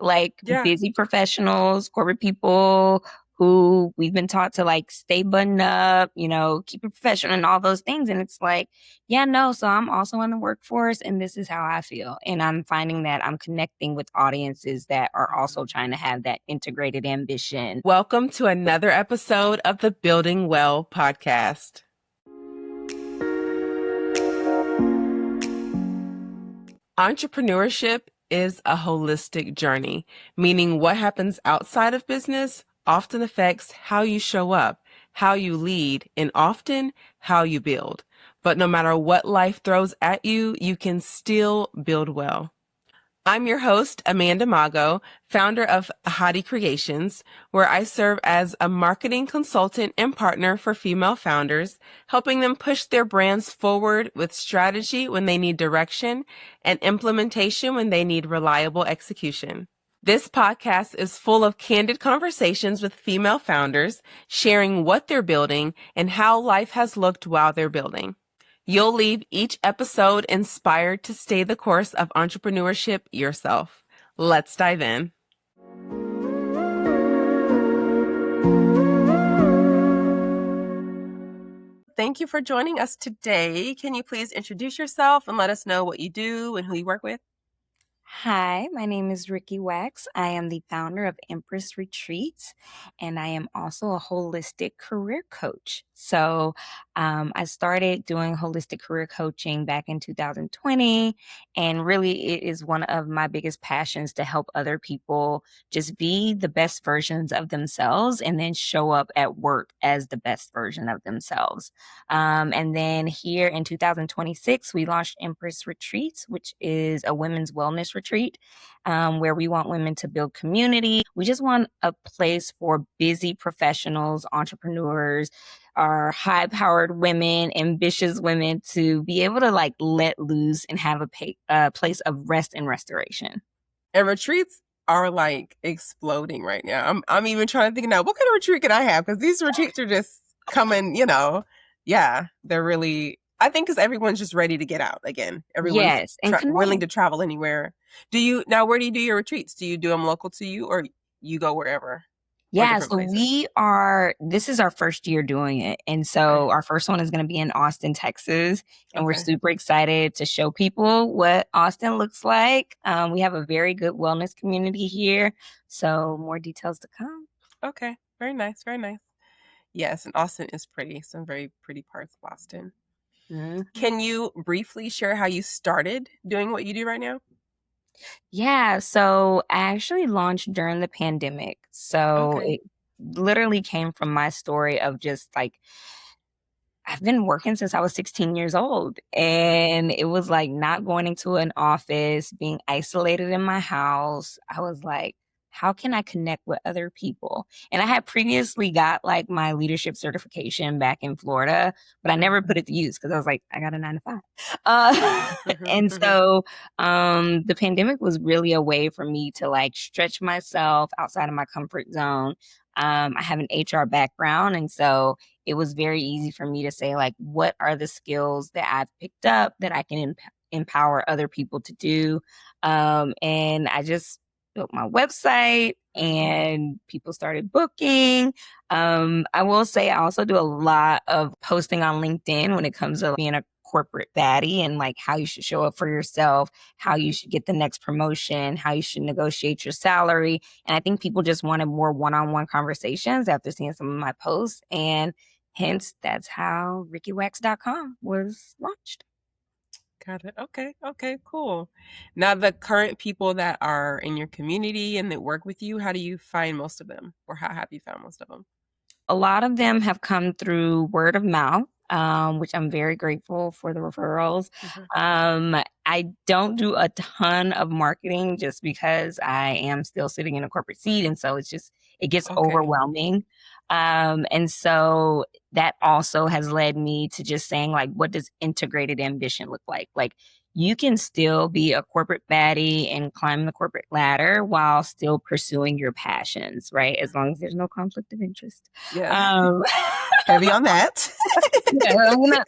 like Yeah. busy professionals, corporate people who we've been taught to like stay buttoned up, keep it professional and all those things. And it's like, yeah, no. So I'm also in the workforce and this is how I feel. And I'm finding that I'm connecting with audiences that are also trying to have that integrated ambition. Welcome to another episode of the Building Well podcast. Entrepreneurship is a holistic journey, meaning what happens outside of business often affects how you show up, how you lead, and often how you build. But no matter what life throws at you, you can still build well. I'm your host, Amanda Magho, founder of Hadi Creations, where I serve as a marketing consultant and partner for female founders, helping them push their brands forward with strategy when they need direction and implementation when they need reliable execution. This podcast is full of candid conversations with female founders, sharing what they're building and how life has looked while they're building. You'll leave each episode inspired to stay the course of entrepreneurship yourself. Let's dive in. Thank you for joining us today. Can you please introduce yourself and let us know what you do and who you work with? Hi, my name is Ricki Wax. I am the founder of Empress Retreats, and I am also a holistic career coach. So I started doing holistic career coaching back in 2020, and really it is one of my biggest passions to help other people just be the best versions of themselves and then show up at work as the best version of themselves. And then here in 2026, we launched Empress Retreats, which is a women's wellness retreat where we want women to build community. We just want a place for busy professionals, entrepreneurs, our high powered women, ambitious women to be able to like let loose and have a place of rest and restoration. And retreats are like exploding right now. I'm even trying to think now, what kind of retreat can I have? Because these retreats are just coming, yeah, they're really, I think because everyone's just ready to get out again. Everyone's Yes, and willing connect. to travel anywhere. Where do you do your retreats? Do you do them local to you or you go wherever or Yeah, different so places? this is our first year doing it. And Okay. so our first one is going to be in Austin, Texas. And we're Okay. super excited to show people what Austin looks like. We have a very good wellness community here. So more details to come. Okay. Very nice. Very nice. Yes, and Austin is pretty. Some very pretty parts of Austin. Mhm. Can you briefly share how you started doing what you do right now? Yeah, so I actually launched during the pandemic. So Okay. it literally came from my story of just like, I've been working since I was 16 years old, and it was like not going into an office, being isolated in my house. I was like, how can I connect with other people? And I had previously got like my leadership certification back in Florida, but I never put it to use because I was like, I got a 9 to 5. And so the pandemic was really a way for me to like stretch myself outside of my comfort zone. I have an HR background, and so it was very easy for me to say, like, what are the skills that I've picked up that I can empower other people to do? And I just built my website and people started booking. I will say I also do a lot of posting on LinkedIn when it comes to being a corporate baddie and like how you should show up for yourself, how you should get the next promotion, how you should negotiate your salary. And I think people just wanted more one-on-one conversations after seeing some of my posts. And hence, that's how RickiWax.com was launched. Got it. Okay. Okay, cool. Now, the current people that are in your community and that work with you, how do you find most of them? Or how have you found most of them? A lot of them have come through word of mouth, which I'm very grateful for the referrals. Mhm. I don't do a ton of marketing just because I am still sitting in a corporate seat. And so it gets Okay. overwhelming. And so that also has led me to just saying, like, what does integrated ambition look like? Like, you can still be a corporate baddie and climb the corporate ladder while still pursuing your passions, right? As long as there's no conflict of interest. Yeah. Um, Heavy on that. yeah, I'm gonna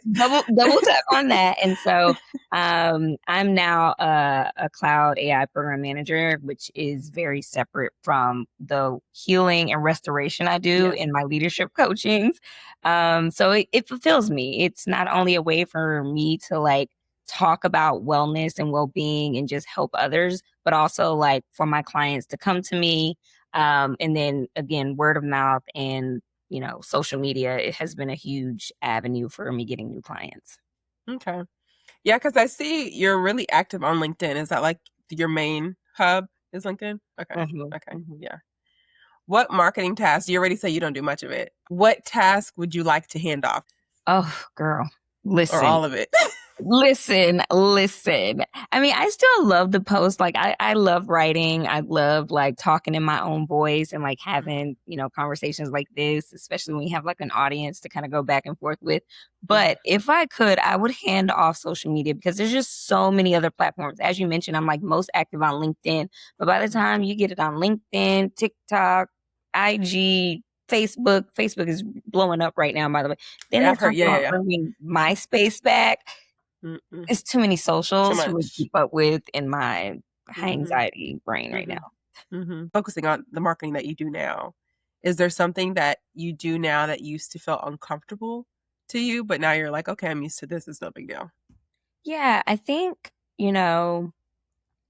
double tap on that. And so I'm now a cloud AI program manager, which is very separate from the healing and restoration I do Yes. in my leadership coachings. So it fulfills me. It's not only a way for me to like talk about wellness and well-being and just help others, but also like for my clients to come to me. And then again, word of mouth and social media, it has been a huge avenue for me getting new clients. Okay. Yeah, because I see you're really active on LinkedIn. Is that like your main hub is LinkedIn? Okay. Mhm, Okay. mhm. Yeah. What marketing task? You already say you don't do much of it. What task would you like to hand off, Oh, girl, or listen. all of it? Listen. I mean, I still love the post. Like I love writing. I love like talking in my own voice and like having, conversations like this, especially when you have like an audience to kind of go back and forth with. Mhm. But if I could, I would hand off social media because there's just so many other platforms. As you mentioned, I'm like most active on LinkedIn. But by the time you get it on LinkedIn, TikTok, IG, Facebook is blowing up right now, by the way. Then Yeah, they're I've heard. talking Yeah, yeah, about yeah. bringing MySpace back. Mm-mm. It's too many Too socials to much. keep up with in my high Mm-hmm. anxiety brain right Mm-hmm. now. Mm-hmm. Focusing on the marketing that you do now, is there something that you do now that used to feel uncomfortable to you, but now you're like, okay, I'm used to this. It's no big deal. Yeah, I think,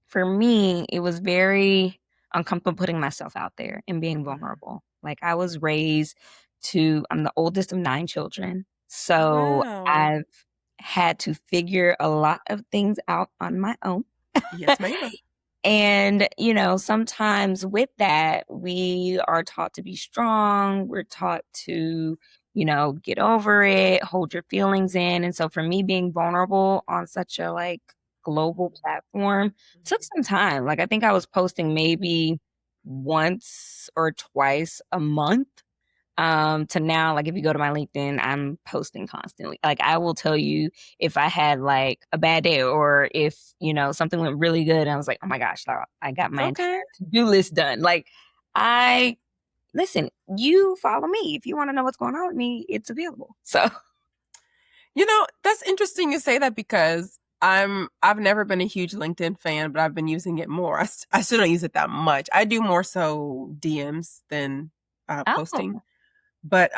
for me, it was very uncomfortable putting myself out there and being Mhm. vulnerable. Like I'm the oldest of 9 children. Oh, So wow. I've had to figure a lot of things out on my own. Yes, ma'am. And, sometimes with that, we are taught to be strong. We're taught to, get over it, hold your feelings in. And so for me, being vulnerable on such a like global platform took some time. Like I think I was posting maybe once or twice a month to now, like if you go to my LinkedIn, I'm posting constantly. Like I will tell you if I had like a bad day or if, something went really good and I was like, oh my gosh, I got my entire Okay. to-do list done. Like I listen, you follow me. If you want to know what's going on with me, it's available. So That's interesting you say that because I've never been a huge LinkedIn fan, but I've been using it more. I still don't use it that much. I do more so DMs than posting. oh, But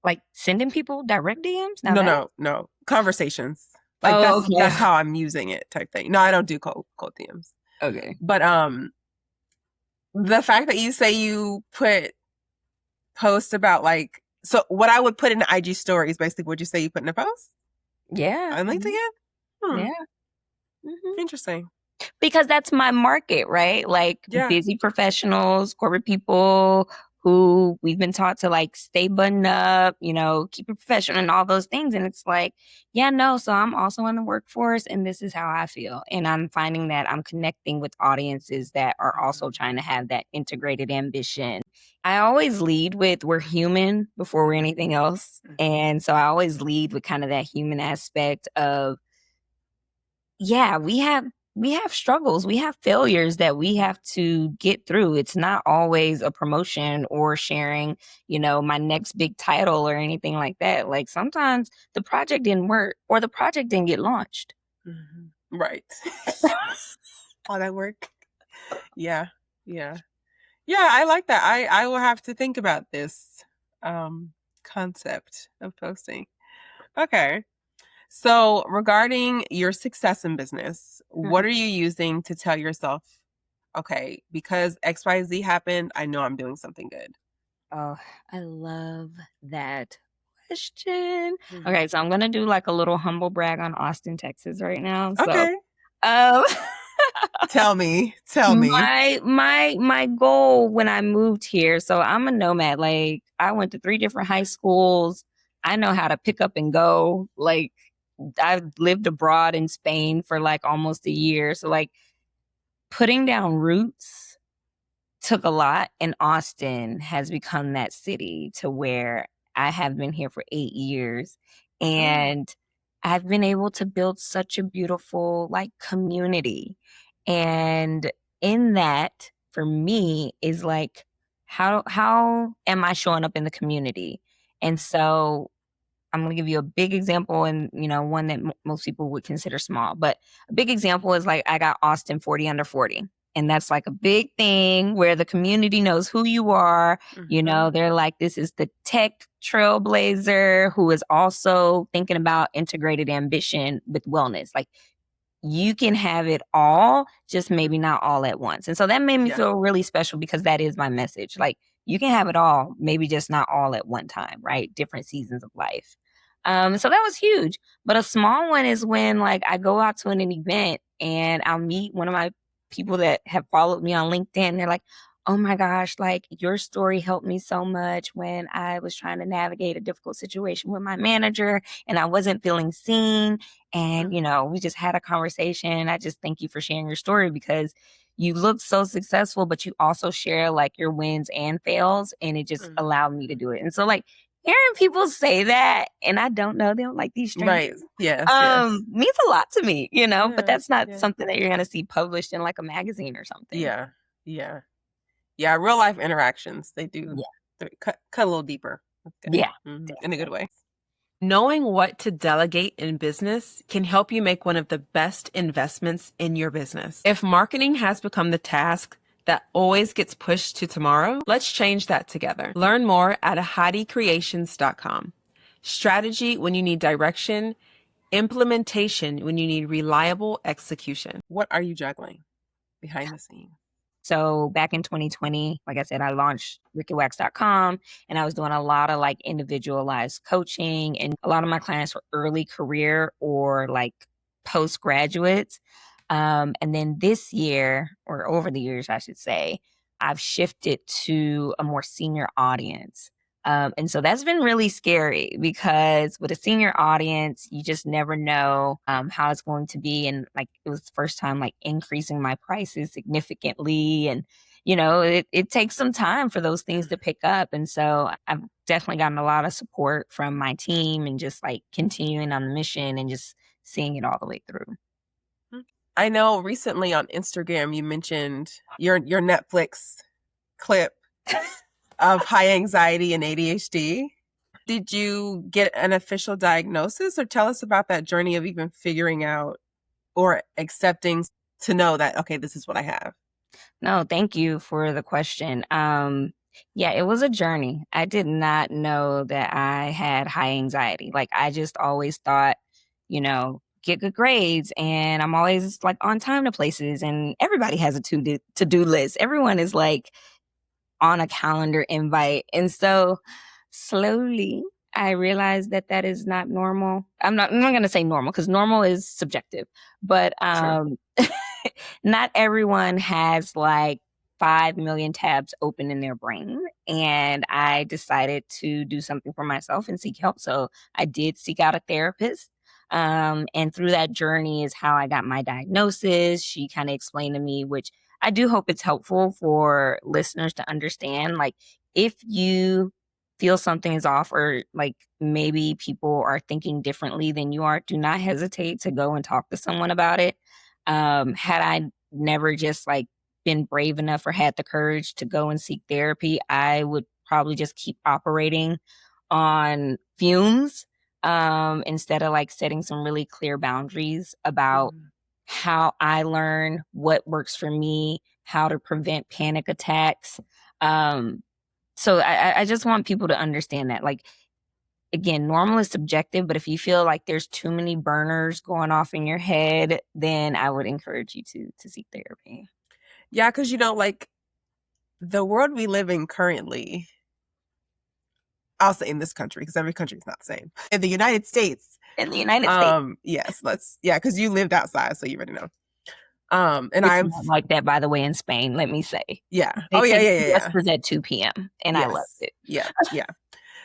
like sending people direct DMs. Now no, that no, no. Conversations. Like oh that's okay. how I'm using it type thing. No, I don't do cold DMs. Okay. But the fact that you say you put posts about like, so what I would put in the IG stories basically would you say you put in a post Yeah. on LinkedIn? Hmm. Yeah. Mhm. Interesting. Because that's my market, right? Like Yeah. busy professionals, corporate people who we've been taught to like stay buttoned up, keep it professional and all those things. And it's like, yeah, no. So I'm also in the workforce and this is how I feel. And I'm finding that I'm connecting with audiences that are also trying to have that integrated ambition. I always lead with we're human before we're anything else. And so I always lead with kind of that human aspect of yeah, we have struggles, we have failures that we have to get through. It's not always a promotion or sharing, my next big title or anything like that. Like sometimes the project didn't work or the project didn't get launched. Mhm. Right. All that work. Yeah. Yeah. Yeah, I like that. I will have to think about this um concept of posting. Okay. So, regarding your success in business, what Mhm. are you using to tell yourself, okay, because XYZ happened, I know I'm doing something good? Oh, I love that question. Mhm. Okay, so I'm gonna do like a little humble brag on Austin, Texas right now. So Okay. um Tell me. Tell me. my goal when I moved here, so I'm a nomad. Like I went to 3 different high schools. I know how to pick up and go. Like I've lived abroad in Spain for like almost a year. So like putting down roots took a lot and Austin has become that city to where I have been here for 8 years Oh. and I've been able to build such a beautiful like community. And in that, for me, is like how am I showing up in the community? And so I'm going to give you a big example and, one that most people would consider small. But a big example is like I got Austin 40 under 40. And that's like a big thing where the community knows who you are. They're like, this is the tech trailblazer who is also thinking about integrated ambition with wellness. Like, you can have it all, just maybe not all at once. And so that made me feel really special because that is my message. Like, you can have it all, maybe just not all at one time, right? Different seasons of life. So that was huge. But a small one is when like I go out to an event and I'll meet one of my people that have followed me on LinkedIn. They're like, oh my gosh, like your story helped me so much when I was trying to navigate a difficult situation with my manager and I wasn't feeling seen. And, we just had a conversation. I just thank you for sharing your story because you look so successful, but you also share like your wins and fails. And it just allowed me to do it. And so like hearing people say that, and I don't know them, like these Right. strangers, Yes. Yes. means a lot to me, but that's not Yeah. something that you're going to see published in like a magazine or something. Yeah. Yeah. Yeah. Real life interactions, they do cut a little deeper. That's good. Yeah. In a good way. Knowing what to delegate in business can help you make one of the best investments in your business. If marketing has become the task that always gets pushed to tomorrow, let's change that together. Learn more at HadiCreations.com. Strategy when you need direction, implementation when you need reliable execution. What are you juggling behind the scenes? So back in 2020, like I said, I launched RickiWax.com and I was doing a lot of like individualized coaching, and a lot of my clients were early career or like postgraduates. And then this year, or over the years, I should say, I've shifted to a more senior audience. And so that's been really scary because with a senior audience, you just never know how it's going to be. And like it was the first time like increasing my prices significantly. And, it takes some time for those things to pick up. And so I've definitely gotten a lot of support from my team and just like continuing on the mission and just seeing it all the way through. I know recently on Instagram you mentioned your Netflix clip of high anxiety and ADHD. Did you get an official diagnosis, or tell us about that journey of even figuring out or accepting to know that, okay, this is what I have? No, thank you for the question. Yeah, it was a journey. I did not know that I had high anxiety. Like I just always thought, get good grades and I'm always like on time to places and everybody has a to-do list. Everyone is like on a calendar invite. And so slowly I realized that that is not normal. I'm not going to say normal because normal is subjective, but not everyone has like 5 million tabs open in their brain. And I decided to do something for myself and seek help. So I did seek out a therapist. And through that journey is how I got my diagnosis. She kind of explained to me, which I do hope it's helpful for listeners to understand. Like, if you feel something is off or like maybe people are thinking differently than you are, do not hesitate to go and talk to someone about it. Had I never just like been brave enough or had the courage to go and seek therapy, I would probably just keep operating on fumes instead of like setting some really clear boundaries about how I learn what works for me, how to prevent panic attacks. So I just want people to understand that, like, again, normal is subjective, but if you feel like there's too many burners going off in your head, then I would encourage you to seek therapy. Yeah, because like the world we live in currently, I'll say in this country, because every country is not the same. In the United States. In the United States. Yes, because you lived outside, so you already know. And I'm like that, by the way, in Spain, let me say. Yeah. Yeah. At 2 p.m. and yes. I loved it. Yeah. Yeah.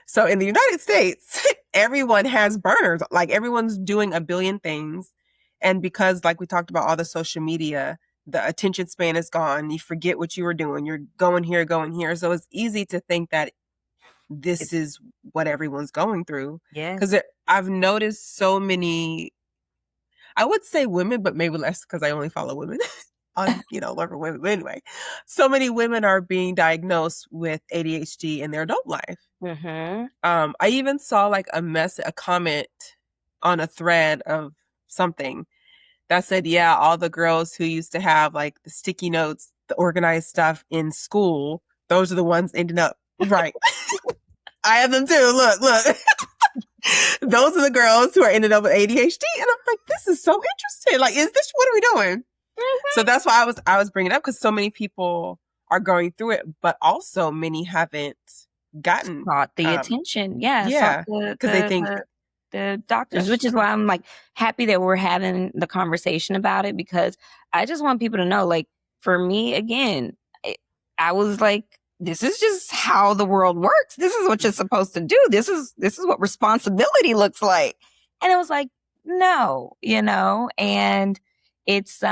So in the United States, everyone has burners. Like everyone's doing a billion things. And because like we talked about all the social media, the attention span is gone. You forget what you were doing. You're going here. So it's easy to think that this is what everyone's going through. Yes. Because I've noticed so many, I would say women, but maybe less because I only follow women on, love for women. But anyway, so many women are being diagnosed with ADHD in their adult life. Mm-hmm. I even saw like a comment on a thread of something that said, yeah, all the girls who used to have like the sticky notes, the organized stuff in school, those are the ones ending up right. I have them too. Look. Those are the girls who are ended up with ADHD. And I'm like, this is so interesting. Like, what are we doing? So that's why I was bringing it up, because so many people are going through it, but also many haven't gotten, Sought the attention. Yeah, sought yeah, because they think the doctors, that's which is true. why I'm like happy that we're having the conversation about it, because I just want people to know, like, for me, again, I was like, this is just how the world works. This is what you're supposed to do. This is what responsibility looks like. And it was like, no, and it's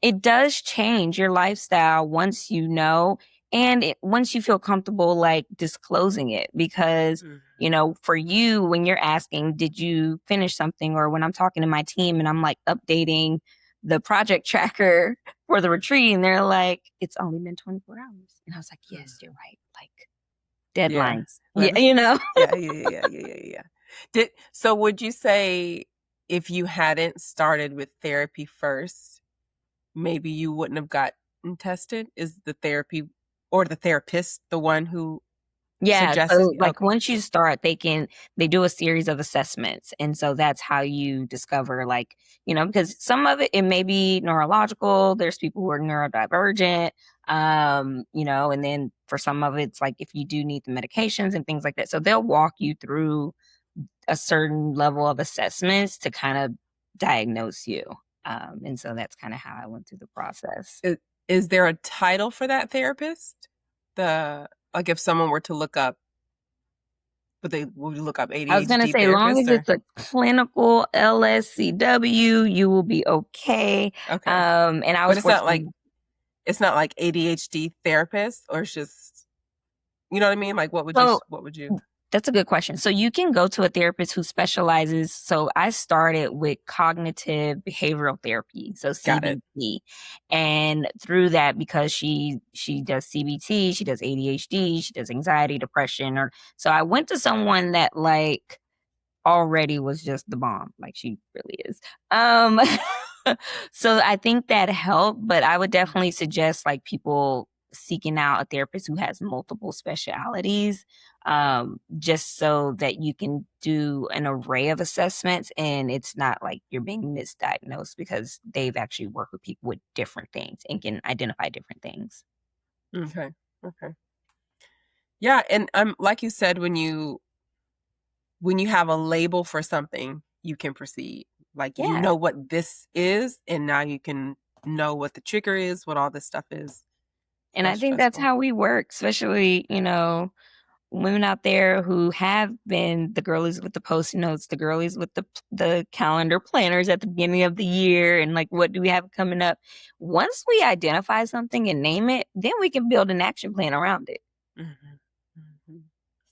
it does change your lifestyle once you know, and once you feel comfortable like disclosing it, because for you, when you're asking did you finish something, or when I'm talking to my team and I'm like updating the project tracker for the retreat and they're like, it's only been 24 hours, and I was like, yes, you're right, like Yeah. deadlines. Yeah. Yeah. So would you say if you hadn't started with therapy first, maybe you wouldn't have gotten tested? Is the therapy or the therapist the one who Yeah, suggested? so, like, Okay. once you start, they do a series of assessments, and so that's how you discover, like, because some of it may be neurological, there's people who are neurodivergent, and then for some of it's, like, if you do need the medications and things like that, so they'll walk you through a certain level of assessments to kind of diagnose you, and so that's kinda how I went through the process. Is there a title for that therapist? Like if someone were to look up, would you look up I was gonna ADHD say, long therapist as or? it's a clinical LSCW, you will be okay. Okay. And I But was fortunate. it's not like ADHD therapist, or it's just, you know what I mean? Like So what would you? that's a good question. So you can go to a therapist who specializes. So I started with cognitive behavioral therapy, so Got it. CBT, and through that, because she does CBT, she does ADHD, she does anxiety, depression, or so I went to someone that like already was just the bomb, like she really is. Um, so I think that helped, but I would definitely suggest like people seeking out a therapist who has multiple specialities, just so that you can do an array of assessments and it's not like you're being misdiagnosed, because they've actually worked with people with different things and can identify different things. Okay. Okay. Yeah, and like you said, when you have a label for something, you can proceed. Like you Yeah. know what this is, and now you can know what the trigger is, what all this stuff is. And I Less think that's stressful. how we work, especially, women out there who have been the girlies with the post-it notes, the girlies with the calendar planners at the beginning of the year, and like, what do we have coming up? Once we identify something and name it, then we can build an action plan around it. Mhm. Mhm.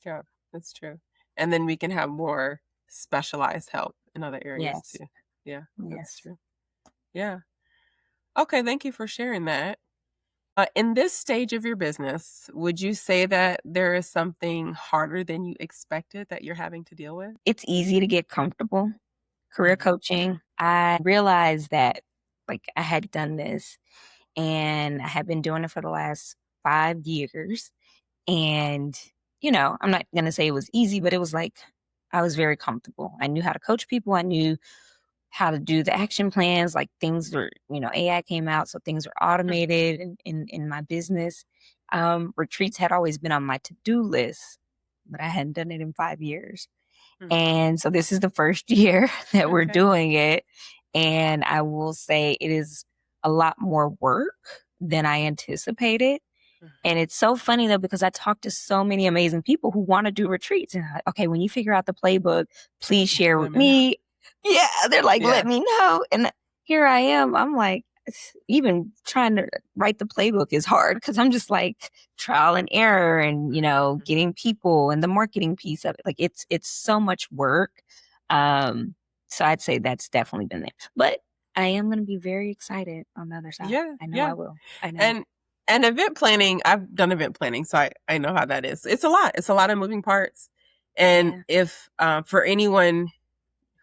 Yeah, that's true. And then we can have more specialized help in other areas Yes. too. Yeah, that's Yes. true. Yeah. Okay, thank you for sharing that. In this stage of your business, would you say that there is something harder than you expected that you're having to deal with? It's easy to get comfortable. Career Mhm. coaching, I realized that like I had done this and I had been doing it for the last 5 years. And, I'm not going to say it was easy, but it was like I was very comfortable. I knew how to coach people. I knew how to do the action plans. Like things were, AI came out, so things were automated in my business. Retreats had always been on my to do list, but I hadn't done it in 5 years. Mhm. And so this is the first year that we're Okay. doing it. And I will say it is a lot more work than I anticipated. And Mhm. it's so funny though, because I talk to so many amazing people who want to do retreats. And I'm like, okay, when you figure out the playbook, please share Let with me know. me. Yeah, they're like, let Yeah. me know. And here I am. I'm like, even trying to write the playbook is hard because I'm just like trial and error and, getting people and the marketing piece of it. Like it's so much work. So I'd say that's definitely been there. But I am going to be very excited on the other side. Yeah, I know yeah. I will. I know. And and event planning, I've done event planning, so I know how that is. It's a lot. It's a lot of moving parts. And Yeah. if for anyone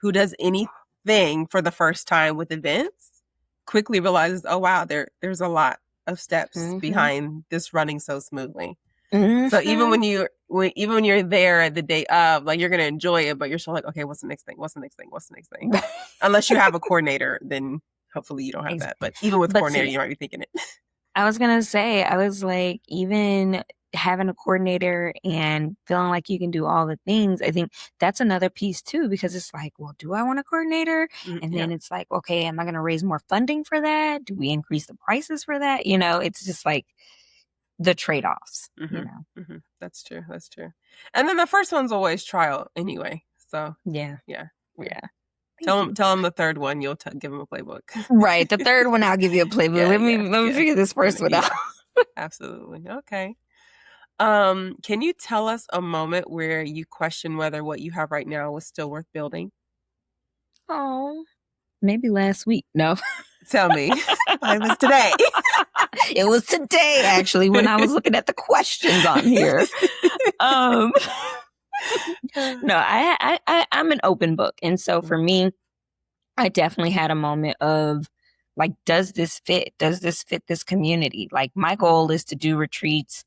who does anything for the first time with events, quickly realizes, oh wow, there's a lot of steps Mm-hmm. behind this running so smoothly. So even Mm-hmm. even when you're there at the day of, like you're gonna enjoy it, but you're still like, okay, what's the next thing? What's the next thing? What's the next thing? Unless you have a coordinator, then hopefully you don't have that. But even with But coordinator, see, you might be thinking it. I was gonna say, I was like, even having a coordinator and feeling like you can do all the things, I think that's another piece too, because it's like, well, do I want a coordinator? And Yeah. then it's like, okay, am I gonna raise more funding for that? Do we increase the prices for that? It's just like the trade-offs, Mm-hmm. Mm-hmm. That's true. That's true. And then the first one's always trial anyway. So Yeah. yeah, yeah. Yeah. Thank you. Tell them the third one. You'll give them a playbook. Right. The third one, I'll give you a playbook. Yeah, Let me yeah. figure this first one out. Yeah, absolutely. Okay. Can you tell us a moment where you question whether what you have right now was still worth building? Oh, maybe last week. No. Tell me. It was today. It was today, actually, when I was looking at the questions on here. Um, no, I'm an open book. And so for me, I definitely had a moment of like, does this fit? Does this fit this community? Like my goal is to do retreats,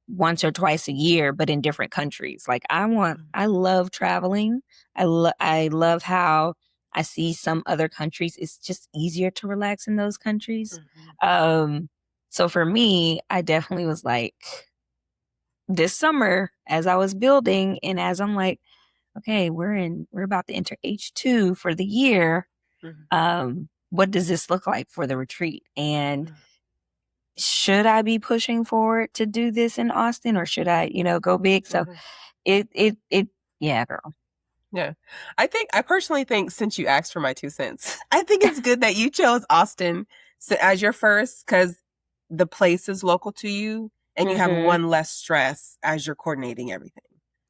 once or twice a year, but in different countries. Like I love traveling. I love how I see some other countries. It's just easier to relax in those countries. Um, so for me, I definitely was like this summer as I was building and as I'm like, okay, we're about to enter H2 for the year. What does this look like for the retreat? And should I be pushing forward to do this in Austin or should I, go big? So it yeah, girl. Yeah. I personally think, since you asked for my 2 cents, I think it's good that you chose Austin as your first, because the place is local to you and you have Mm-hmm. one less stress as you're coordinating everything.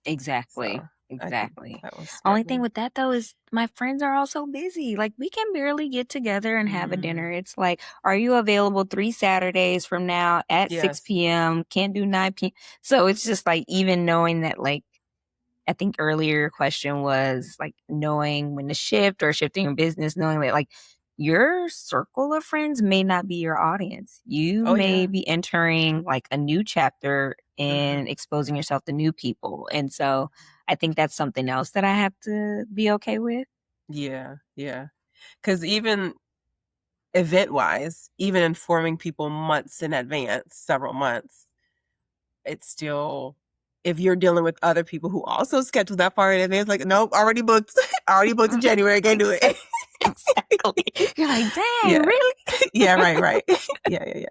Exactly. So I think Exactly. that was smart Only thing move. with that though is my friends are all so busy. Like we can barely get together and have a dinner. It's like, are you available 3 Saturdays from now at Yes. 6 p.m.? Can't do 9 p.m. So it's just like even knowing that like I think earlier your question was like knowing when to shift or shifting your business, knowing that like your circle of friends may not be your audience. You Oh may yeah. be entering like a new chapter and exposing yourself to new people. And so I think that's something else that I have to be okay with. Yeah. Yeah. Because even event wise, even informing people months in advance, several months, it's still, if you're dealing with other people who also schedule that far in advance, like, nope, already booked, already booked in January, can't do it. Exactly. You're like, dang, Yeah. really? Yeah, right. Yeah.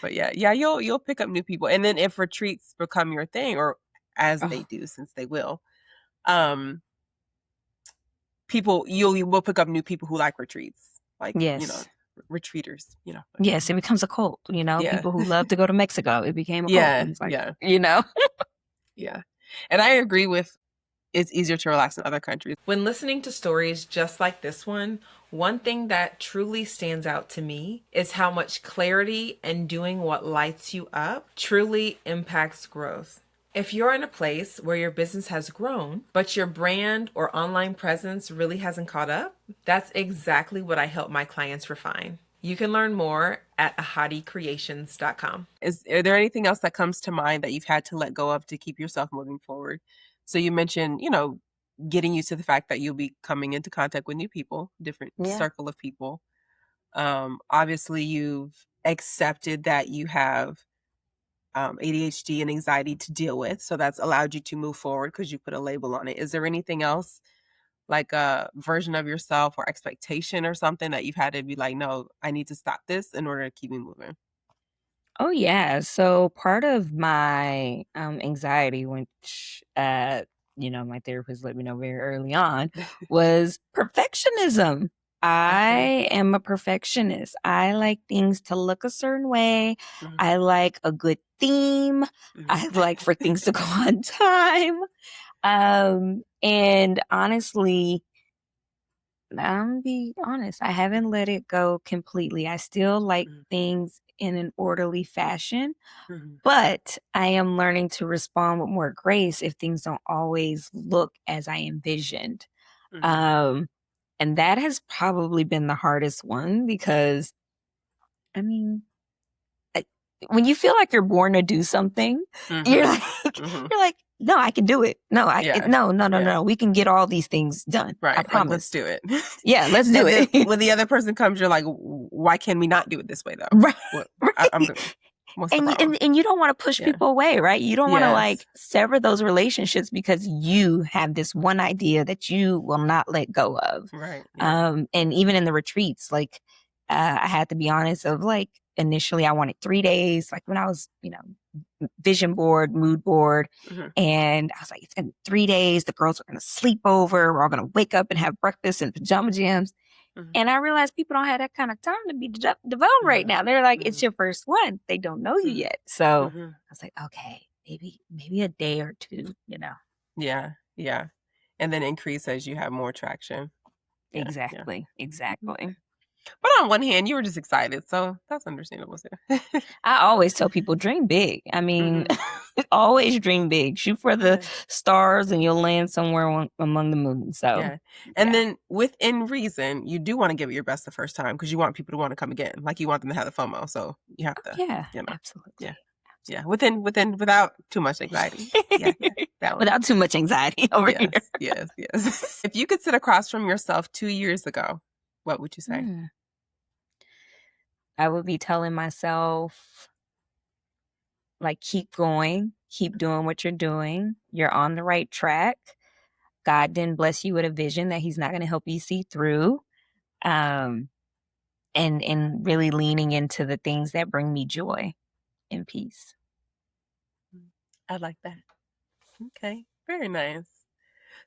But yeah, you'll pick up new people. And then if retreats become your thing, or as they Oh, do, since they will, um, you will pick up new people who like retreats, like, yes. retreaters, Yes, it becomes a cult, Yeah. people who love to go to Mexico. It became a cult. Yeah, And it's like, yeah, you know? yeah. And I agree with, it's easier to relax in other countries. When listening to stories just like this one thing that truly stands out to me is how much clarity and doing what lights you up truly impacts growth. If you're in a place where your business has grown, but your brand or online presence really hasn't caught up, that's exactly what I help my clients refine. You can learn more at ahadicreations.com. Are there anything else that comes to mind that you've had to let go of to keep yourself moving forward? So you mentioned, getting used to the fact that you'll be coming into contact with new people, different Yeah. circle of people. Obviously, you've accepted that you have ADHD and anxiety to deal with. So that's allowed you to move forward because you put a label on it. Is there anything else, like a version of yourself or expectation or something, that you've had to be like, no, I need to stop this in order to keep me moving? Oh yeah. So part of my anxiety, which my therapist let me know very early on, was perfectionism. Okay. I am a perfectionist. I like things to look a certain way. Mhm. I like a good theme. Mhm. I like for things to go on time. And honestly, I'm be honest, I haven't Mhm. let it go completely. I still like Mhm. things in an orderly fashion, Mhm. but I am learning to respond with more grace if things don't always look as I envisioned. Mhm. Um, and that has probably been the hardest one because, I mean, I, when you feel like you're born to do something, you're Mhm. like, Mhm. you're like, no, I can do it. No, Yeah. no, no, no, Yeah. no. We can get all these things done. I Right. Like, let's promise. do it. Yeah, let's do And then it. when the other person comes, you're like, why can we not do it this way though? Right, What I'm right. good. What's the problem? And you don't want to push Yeah. people away, right? You don't want to Yes. like sever those relationships because you have this one idea that you will not let go of. Right. Yeah. And even in the retreats, like I had to be honest of like initially I wanted 3 days, like when I was, vision board, mood board. Mhm. And I was like, it's gonna be 3 days. The girls are gonna sleep over. We're all gonna wake up and have breakfast in pajama jams. Mhm. And I realized people don't have that kind of time to be devoted right Mhm. now. They're like, it's Mhm. your first one. They don't know you Mhm. yet. So Mhm. I was like, okay, maybe a day or two. Yeah. Yeah. And then increase as you have more traction. Yeah. Yeah. Exactly. Exactly. But on one hand, you were just excited, so that's understandable too. I always tell people dream big. I mean, Mhm. always dream big. Shoot for the Yeah. stars and you'll land somewhere among the moon. So Yeah. And yeah. then within reason, you do want to give it your best the first time because you want people to want to come again. Like you want them to have the FOMO. So you have to, Yeah, you know, yeah. absolutely. Yeah. Without too much anxiety. Yeah. Yeah. Balance. Without too much anxiety over here. Yes. Yes. Yes. If you could sit across from yourself 2 years ago, what would you say? Hmm. I would be telling myself, like, keep going, keep doing what you're doing. You're on the right track. God didn't bless you with a vision that He's not going to help you see through. Um, and really leaning into the things that bring me joy and peace. I like that. Okay. Very nice.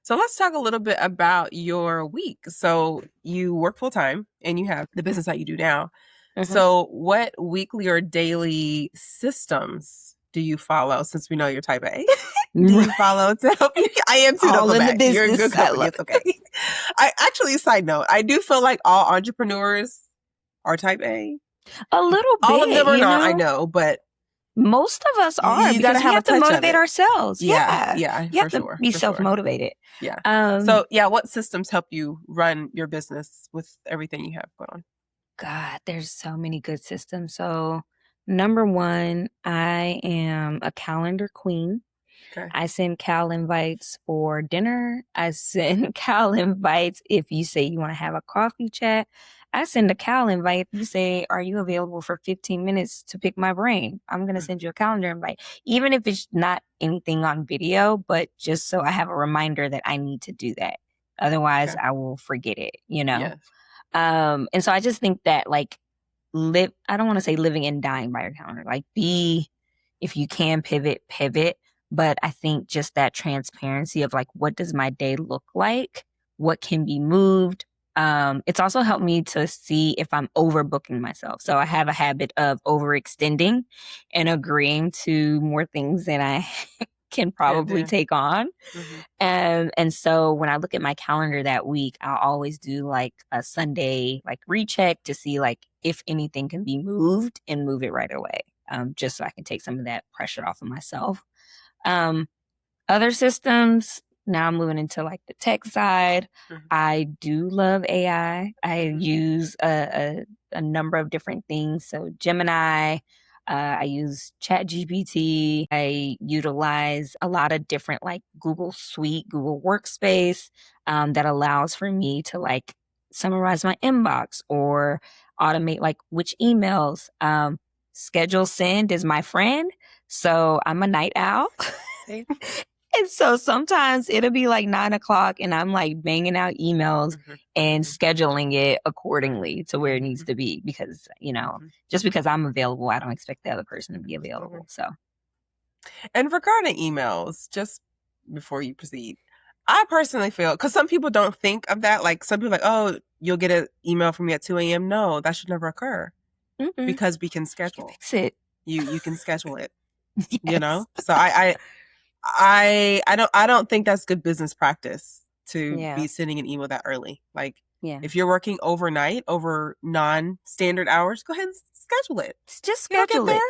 So let's talk a little bit about your week. So you work full time and you have the business that you do now. Mhm. So what weekly or daily systems do you follow since we know you're type A? Do you follow to help you? I am too, don't All go in the back. You're in good business. I company. love It's okay. I actually, side note, I do feel like all entrepreneurs are type A. a little All of bit, them are not, I know, but Most of us are you got to because we have a have to touch of motivate it. ourselves. Yeah, Yeah. yeah, You have for to sure, be for sure. self-motivated. Yeah. Um, So, yeah, what systems help you run your business with everything you have going on? God, there's so many good systems. So, number one, I am a calendar queen. Okay. I send Cal invites for dinner. I send Cal invites if you say you want to have a coffee chat. I send a Cal invite if you say, are you available for 15 minutes to pick my brain? I'm going to Mm, send you a calendar invite, even if it's not anything on video, but just so I have a reminder that I need to do that. Otherwise, okay. I will forget it. Yes. And so I just think that like I don't want to say living and dying by your calendar. Like be if you can pivot. But I think just that transparency of like what does my day look like? What can be moved? It's also helped me to see if I'm overbooking myself. So I Mhm. have a habit of overextending and agreeing to more things than I can Can probably do. take on. Mhm. And so when I look at my calendar that week, I'll always do like a Sunday like recheck to see like if anything can be moved and move it right away. Just so I can take some of that pressure off of myself. Um, Other systems, now I'm moving into like the tech side. Mhm. I do love AI. I Mhm. use a number of different things. So Gemini, I use ChatGPT. I utilize a lot of different like Google Suite, Google Workspace that allows for me to like summarize my inbox or automate like which emails. Schedule Send is my friend. So I'm a night owl. See? And so sometimes it'll be like 9 o'clock and I'm like banging out emails Mhm. and Mhm. scheduling it Mhm. accordingly to where it needs Mhm. to be because, Mhm. just because I'm available, I don't expect the other person to be Mhm. available. So, And regarding emails, just before you proceed, I personally feel, because some people don't think of that. Like some people are like, oh, you'll get an email from me at 2 a.m. No, that should never occur Mm-mm. because we can You can schedule. fix it. You can schedule it, Yes. So I don't think that's good business practice to Yeah. be sending an email that early. Like Yeah. if you're working overnight over non-standard hours, go ahead and schedule it. Just It'll get schedule there. it.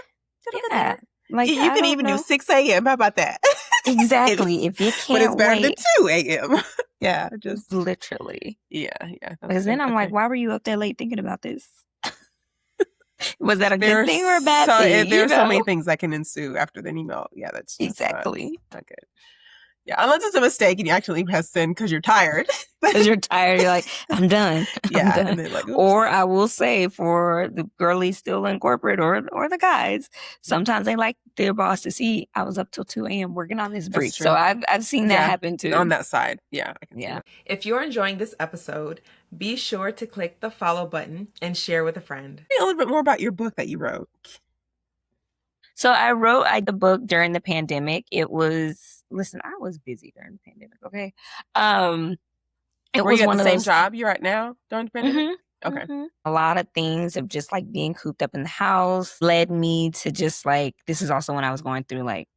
It'll get Yeah. there. Like, You I can don't even do know. 6 a.m. How about that? Exactly. If you But it's can't better than wait, 2 a.m. Yeah, just literally. yeah, that's Because then good. I'm like, Okay. why were you up there late thinking about this? Was that a good There's thing or a bad thing? there's so many things that can ensue after an email. Yeah, that's just Exactly. not good. Yeah, unless it's a mistake and you actually press send because you're tired. Because you're tired, you're like, I'm done. I'm Yeah, and done. then like, oops. Or I will say for the girlies still in corporate or the guys, sometimes they like their boss to see I was up till 2 a.m. working on this That's brief. So true. I've seen that Yeah, happen too. on that side. Yeah, I can see Yeah. that. If you're enjoying this episode, be sure to click the follow button and share with a friend. Tell me a little bit more about your book that you wrote. So I wrote the book during the pandemic. I was busy during the pandemic. Okay. It Were was you at one the of same those. job you're at now during the pandemic? Okay. A lot of things of just like being cooped up in the house led me to just like, this is also when I was going through like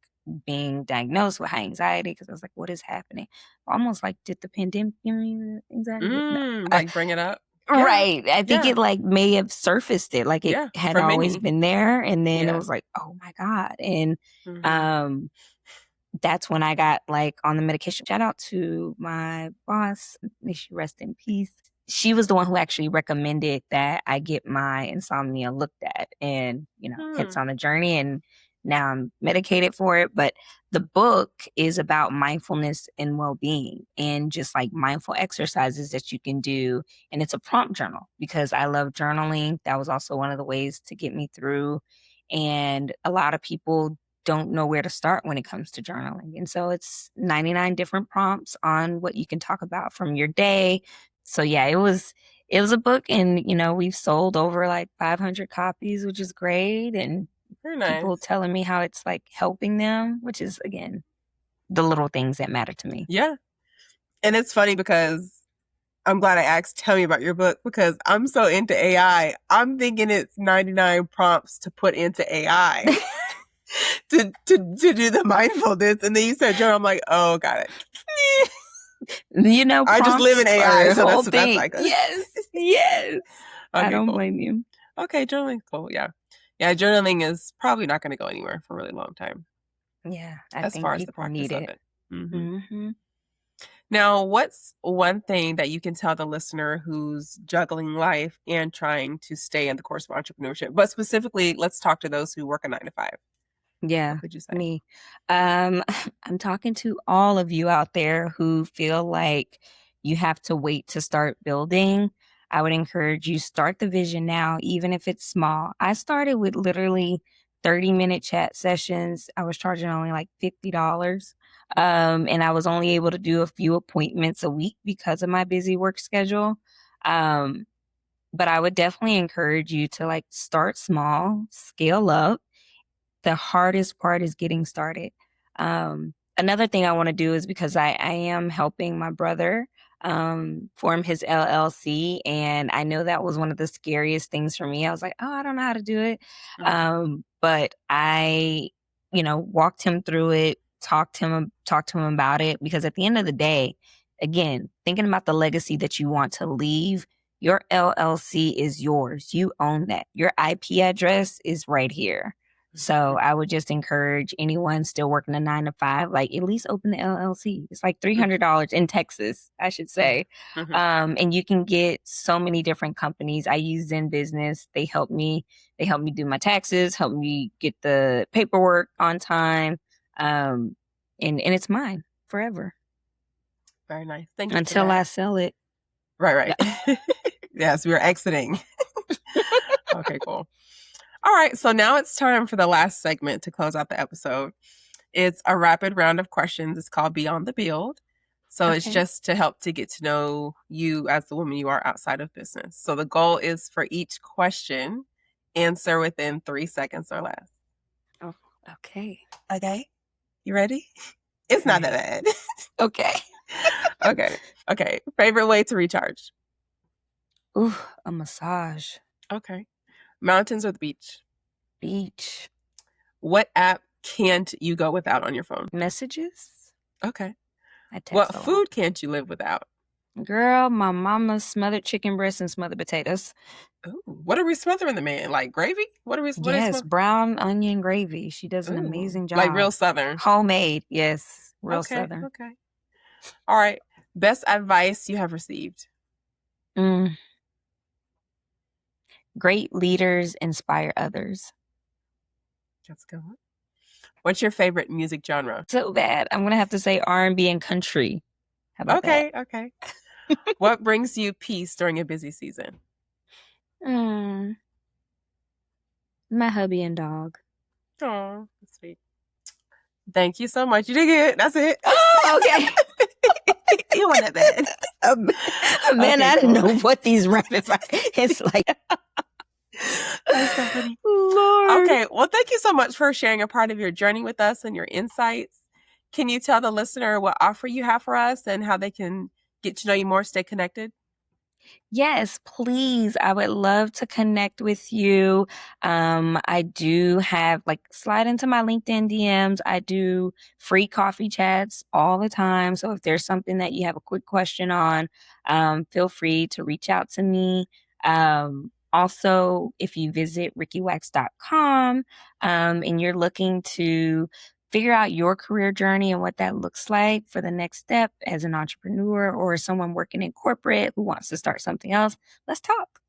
being diagnosed with high anxiety because I was like, what is happening? Almost like, did the pandemic give me anxiety? No. Like bring it up. Right. I think Yeah. it like may have surfaced it. Like it Yeah. had For always many. been there. And then it Yeah. was like, oh my God. And Mhm. that's when I got like on the medication. Shout out to my boss. May she rest in peace. She was the one who actually recommended that I get my insomnia looked at and, hence on the journey. And now I'm medicated for it. But the book is about mindfulness and well being and just like mindful exercises that you can do. And it's a prompt journal because I love journaling. That was also one of the ways to get me through. And a lot of people don't know where to start when it comes to journaling. And so it's 99 different prompts on what you can talk about from your day. So yeah, it was a book and we've sold over like 500 copies, which is great. And Very nice. people telling me how it's like helping them, which is again, the little things that matter to me. Yeah. And it's funny because I'm glad I asked, tell me about your book because I'm so into AI. I'm thinking it's 99 prompts to put into AI. to do the mindfulness, and then you said journal. I'm like, oh, got it. I just live in AI, so that's like yes. Okay, I don't cool. blame you. Okay, journaling, cool. Yeah, journaling is probably not going to go anywhere for a really long time. Yeah, as far as the practice of it. Mm-hmm. Now, what's one thing that you can tell the listener who's juggling life and trying to stay in the course of entrepreneurship? But specifically, let's talk to those who work a 9-to-5. Yeah, what could you say? me. I'm talking to all of you out there who feel like you have to wait to start building. I would encourage you start the vision now, even if it's small. I started with literally 30-minute chat sessions. I was charging only like $50. And I was only able to do a few appointments a week because of my busy work schedule. But I would definitely encourage you to like start small, scale up. The hardest part is getting started. Another thing I want to do is because I am helping my brother form his LLC. And I know that was one of the scariest things for me. I was like, oh, I don't know how to do it. But I, walked him through it, talked to him about it, because at the end of the day, again, thinking about the legacy that you want to leave, your LLC is yours. You own that. Your IP address is right here. So I would just encourage anyone still working a 9-to-5, like at least open the LLC. It's like $300 in Texas, I should say. And you can get so many different companies. I use Zen Business. They help me do my taxes, help me get the paperwork on time. And it's mine forever. Very nice. Thank you. Until I sell it. Right. Yes, we're exiting. Okay, cool. All right, so now it's time for the last segment to close out the episode. It's a rapid round of questions. It's called Beyond the Build. So it's just to help to get to know you as the woman you are outside of business. So the goal is for each question, answer within 3 seconds or less. Oh, okay. Okay. You ready? It's not that bad. Okay. Okay. Okay. Favorite way to recharge? Ooh, a massage. Okay. Mountains or the beach? Beach. What app can't you go without on your phone? Messages. Okay. I text What a lot. food can't you live without? Girl, my mama's smothered chicken breast and smothered potatoes. Ooh, what are we smothering them in? Like gravy? What are we Yes, smothering? brown onion gravy. She does an Ooh, amazing like job. real Southern. Homemade. Yes, real Okay, Southern. okay. All right. Best advice you have received. Mm. Great leaders inspire others. That's a good one. What's your favorite music genre? So bad. I'm gonna have to say R&B and country. How about that? Okay, okay. What brings you peace during a busy season? Mm, my hubby and dog. Oh, that's sweet. Thank you so much. You did good. That's it. Okay. You want that bad. Man, Okay, I didn't cool. know what these rapid fire. It's like, That's so funny. Lord. Okay, well, thank you so much for sharing a part of your journey with us and your insights. Can you tell the listener what offer you have for us and how they can get to know you more, stay connected? Yes, please. I would love to connect with you. I do have like slide into my LinkedIn DMs. I do free coffee chats all the time. So if there's something that you have a quick question on, feel free to reach out to me. Also, if you visit rickywax.com and you're looking to figure out your career journey and what that looks like for the next step as an entrepreneur or someone working in corporate who wants to start something else, let's talk.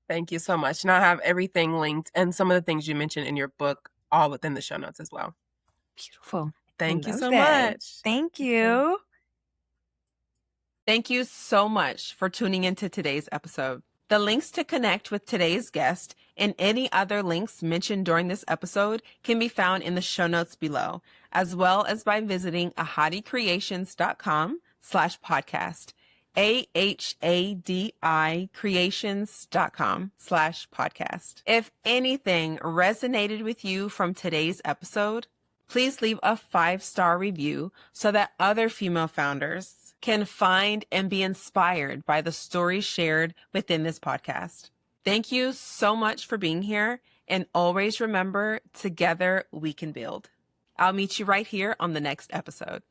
Thank you so much. And I'll have everything linked and some of the things you mentioned in your book all within the show notes as well. Beautiful. I Thank you love so that. much. Thank Okay. you. Thank you so much for tuning into today's episode. The links to connect with today's guest and any other links mentioned during this episode can be found in the show notes below, as well as by visiting ahadicreations.com/podcast, AHADI creations.com/podcast. If anything resonated with you from today's episode, please leave a 5-star review so that other female founders can find and be inspired by the stories shared within this podcast. Thank you so much for being here, and always remember, together we can build. I'll meet you right here on the next episode.